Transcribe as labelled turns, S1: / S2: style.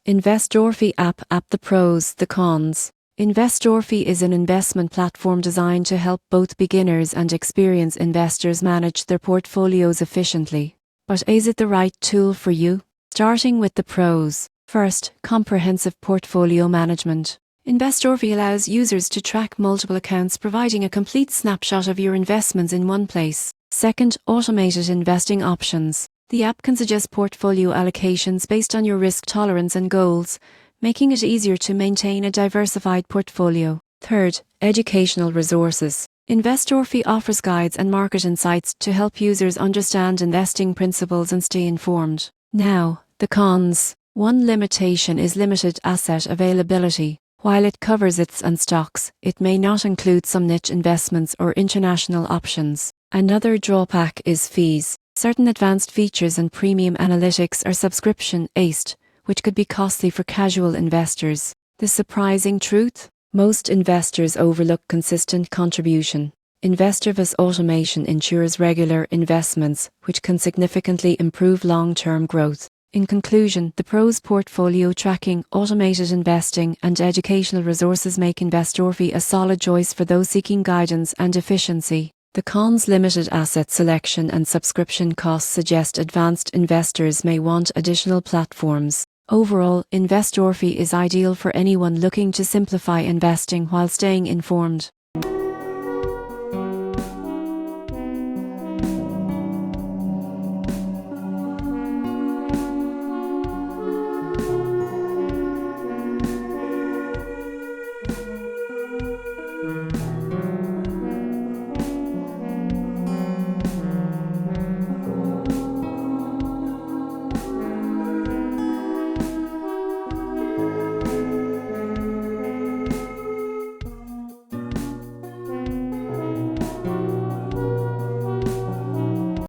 S1: InvestorFi app. The pros, the cons. InvestorFi is an investment platform designed to help both beginners and experienced investors manage their portfolios efficiently. But is it the right tool for you? Starting with the pros. First, comprehensive portfolio management. InvestorFi allows users to track multiple accounts, providing a complete snapshot of your investments in one place. Second, automated investing options. The app can suggest portfolio allocations based on your risk tolerance and goals, making it easier to maintain a diversified portfolio. Third, educational resources. InvestorFi offers guides and market insights to help users understand investing principles and stay informed. Now, the cons. One limitation is limited asset availability. While it covers ETFs and stocks, it may not include some niche investments or international options. Another drawback is fees. Certain advanced features and premium analytics are subscription-based, which could be costly for casual investors. The surprising truth? Most investors overlook consistent contribution. InvestorFi's automation ensures regular investments, which can significantly improve long-term growth. In conclusion, the pros: portfolio tracking, automated investing, and educational resources make InvestorFi a solid choice for those seeking guidance and efficiency. The cons: limited asset selection and subscription costs suggest advanced investors may want additional platforms. Overall, InvestorFi is ideal for anyone looking to simplify investing while staying informed.